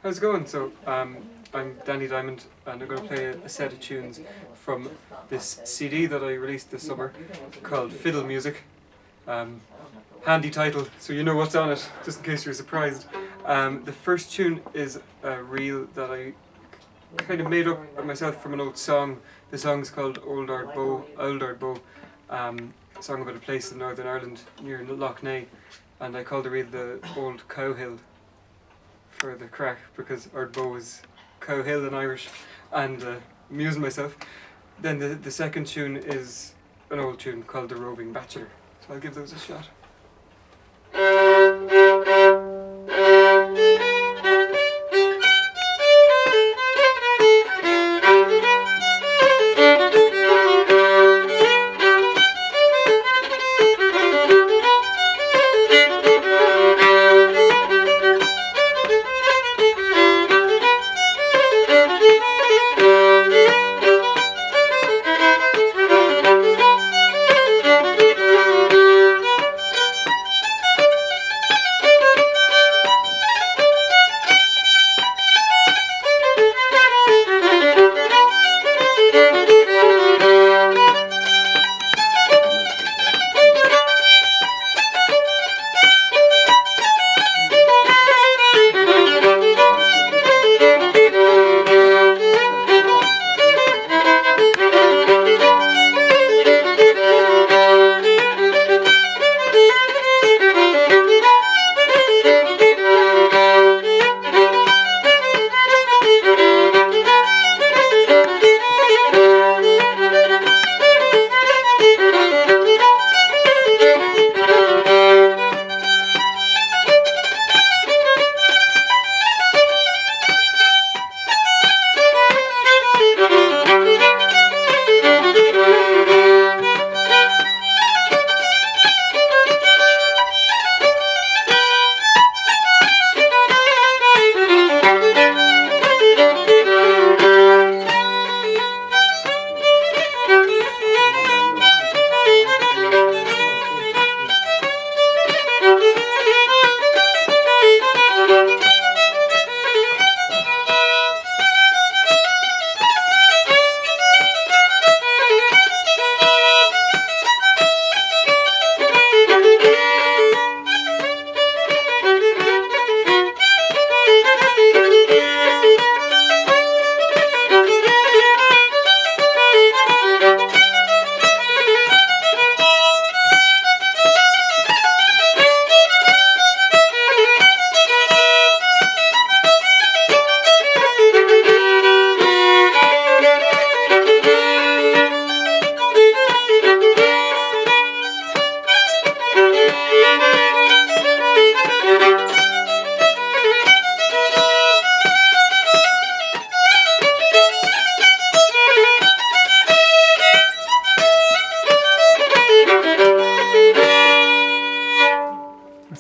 How's it going? So, I'm Danny Diamond, and I'm going to play a set of tunes from this CD that I released this summer called Fiddle Music. Handy title, so you know what's on it, just in case you're surprised. The first tune is a reel that I kind of made up myself from an old song. The song's called Old Ard Bow, a song about a place in Northern Ireland near Lough Neagh, and I called the reel the Old Cow Hill for the crack, because Ard Bow is Cow Hill in Irish, and amusing myself. Then the second tune is an old tune called The Roving Bachelor, so I'll give those a shot.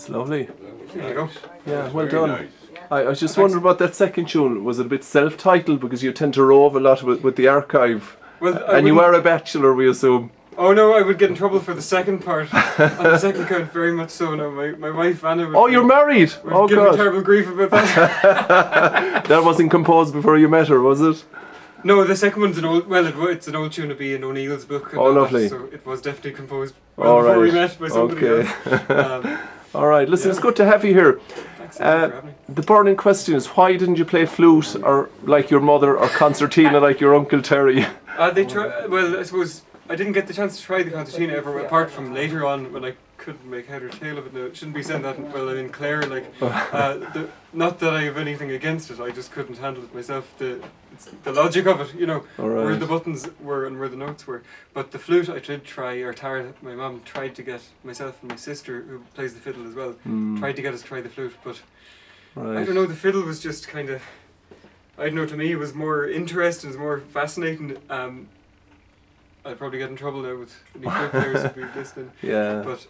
Lovely. There you go. Yeah, well done. I was just wondering about that second tune. Was it a bit self-titled, because you tend to rove a lot with the archive? Well, and you are a bachelor, we assume. Oh no, I would get in trouble for the second part. On the second count, very much so. No, my wife Anna would. Oh, you're married. Would give me terrible grief about that. That wasn't composed before you met her, was it? No, the second one's an old. Well, it's an old tune to be in O'Neill's book. And Oh, lovely. So it was definitely composed All before we right. met by somebody else. All right. Listen, it's good to have you here. Thanks for having me. The burning question is, why didn't you play flute or like your mother, or concertina like your Uncle Terry? They try. Well, I suppose I didn't get the chance to try the concertina ever, apart from later on when I couldn't make head or tail of it. No, it shouldn't be said that. Well, I'm in Clare, like, not that I have anything against it. I just couldn't handle it myself. It's the logic of it, you know, Right. where the buttons were and where the notes were. But the flute, I did try, or Tara, my mum, tried to get myself and my sister, who plays the fiddle as well, tried to get us to try the flute. But Right. I don't know. The fiddle was just kind of. I don't know, to me it was more interesting, it was more fascinating. I'd probably get in trouble now with any flute players who'd be listening. Yeah. But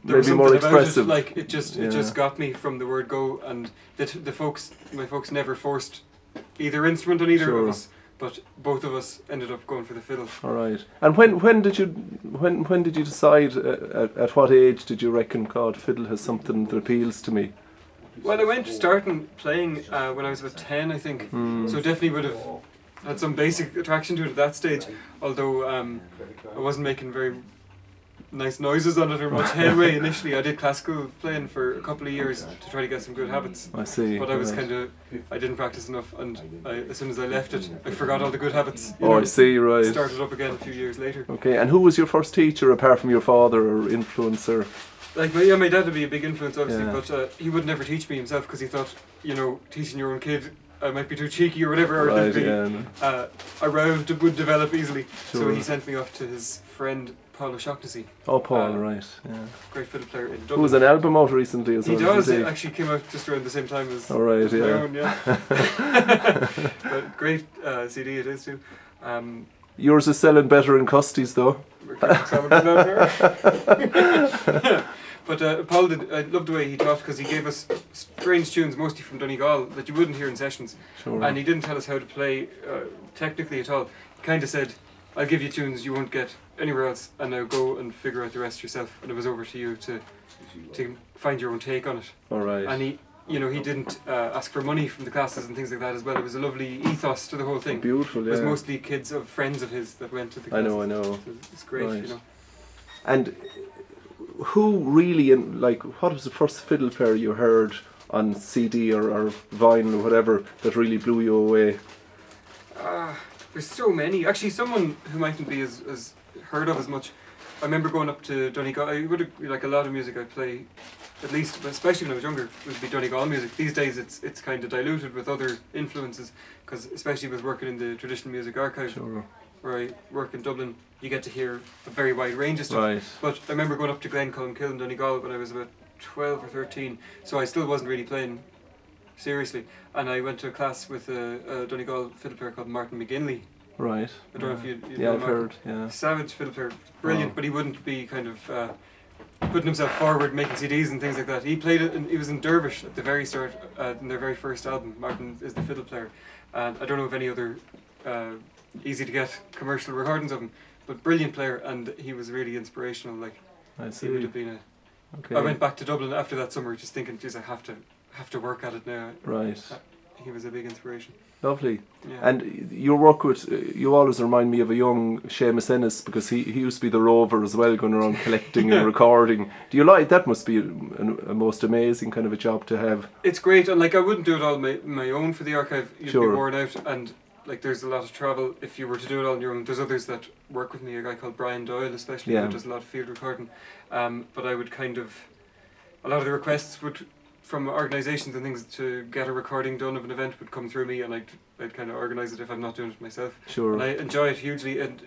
there was Maybe more something about expressive. it, like it just Yeah. got me from the word go, and my folks never forced either instrument on either Sure. of us, but both of us ended up going for the fiddle. All right. And when did you decide, at what age did you reckon, God, fiddle has something that appeals to me? Well, I went starting playing when I was about 10, I think. So definitely would have had some basic attraction to it at that stage. Although I wasn't making very nice noises on it or much headway initially. I did classical playing for a couple of years to try to get some good habits. I see. But I was I didn't practice enough, and as soon as I left it, I forgot all the good habits. I see, right. Started up again a few years later. Okay, and who was your first teacher apart from your father or influencer? Like my dad would be a big influence, obviously, but he would never teach me himself because he thought, teaching your own kid might be too cheeky or whatever, or aroused would develop easily. Sure. So he sent me off to his friend Paul O'Shaughnessy. Oh, Paul, right, yeah. Great fiddle player in Dublin. Who was an album out recently as well? He does. It actually came out just around the same time as my own, But great CD it is too. Yours is selling better in Custies though. But Paul I loved the way he taught because he gave us strange tunes, mostly from Donegal, that you wouldn't hear in sessions. Sure. And he didn't tell us how to play technically at all. He kind of said, I'll give you tunes you won't get anywhere else, and now go and figure out the rest yourself. And it was over to you to find your own take on it. All right. And he didn't ask for money from the classes and things like that as well. It was a lovely ethos to the whole thing. Beautiful, yeah. It was mostly kids of friends of his that went to the classes. I know. So it's great, right. And who really, what was the first fiddle player you heard on CD or vinyl or whatever that really blew you away? There's so many. Actually, someone who mightn't be as heard of as much. I remember going up to Donegal. I would like a lot of music I play, at least, especially when I was younger, would be Donegal music. These days it's kind of diluted with other influences, because especially with working in the Traditional Music Archive, sure, where I work in Dublin, you get to hear a very wide range of stuff. Right. But I remember going up to Glenculmkill in Donegal when I was about 12 or 13, so I still wasn't really playing seriously. And I went to a class with a Donegal fiddle player called Martin McGinley. Right. I don't know if you know I've Martin. Heard, yeah. Savage fiddle player, brilliant, but he wouldn't be kind of putting himself forward, making CDs and things like that. He played it, he was in Dervish at the very start, in their very first album. Martin is the fiddle player. And I don't know of any other easy to get commercial recordings of him, but brilliant player, and he was really inspirational. Like, I see. He would have been a... Okay. I went back to Dublin after that summer just thinking, geez, I have to work at it now. Right. He was a big inspiration. Lovely. Yeah. And your work with, you always remind me of a young Seamus Ennis, because he used to be the rover as well, going around collecting and recording. Do you like that? Must be a most amazing kind of a job to have. It's great, and I wouldn't do it all my own for the archive. You'd Sure. be worn out, and there's a lot of travel if you were to do it on your own. There's others that work with me, a guy called Brian Doyle especially, who does a lot of field recording. But I would a lot of the requests from organisations and things to get a recording done of an event would come through me, and I'd kind of organise it if I'm not doing it myself. Sure. And I enjoy it hugely. And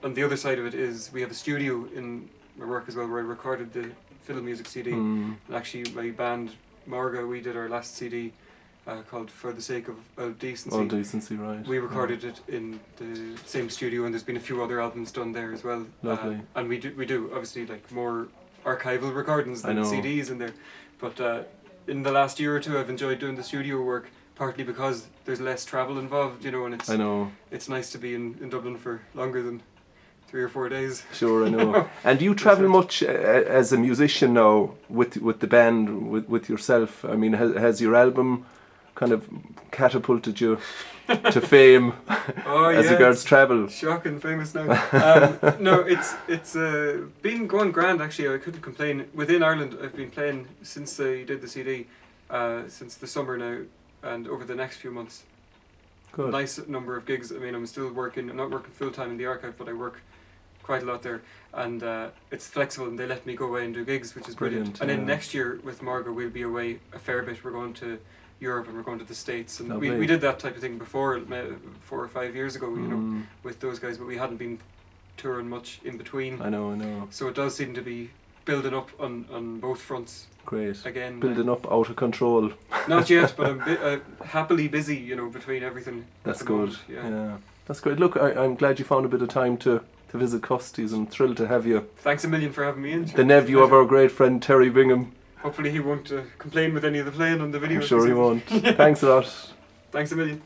on the other side of it is we have a studio in my work as well where I recorded the fiddle music CD. And actually my band Morga, we did our last CD called For the Sake of Decency. All Decency, right. We recorded it in the same studio, and there's been a few other albums done there as well. Lovely. And we do obviously more archival recordings than CDs in there. But in the last year or two I've enjoyed doing the studio work, partly because there's less travel involved, and it's nice to be in Dublin for longer than 3 or 4 days. Sure, I know. And do you travel much as a musician now with the band, with yourself? I mean, has your album kind of catapulted you to fame as regards travel? Shocking famous now. No, it's been going grand actually. I couldn't complain. Within Ireland, I've been playing since I did the CD, since the summer now, and over the next few months. Good. Nice number of gigs. I mean, I'm still working. I'm not working full time in the archive, but I work quite a lot there, and it's flexible, and they let me go away and do gigs, which is brilliant. And then next year with Margot, we'll be away a fair bit. We're going to Europe and we're going to the States, and we did that type of thing before 4 or 5 years ago, with those guys, but we hadn't been touring much in between. I know. So it does seem to be building up on both fronts. Great. Again, building up out of control. Not yet, but I'm happily busy, between everything. That's good. Yeah, that's great. Look, I'm glad you found a bit of time to visit Custies, and thrilled to have you. Thanks a million for having me in. The nephew of our great friend Terry Bingham. Hopefully he won't complain with any of the playing on the video. I'm sure he won't. Thanks a lot. Thanks a million.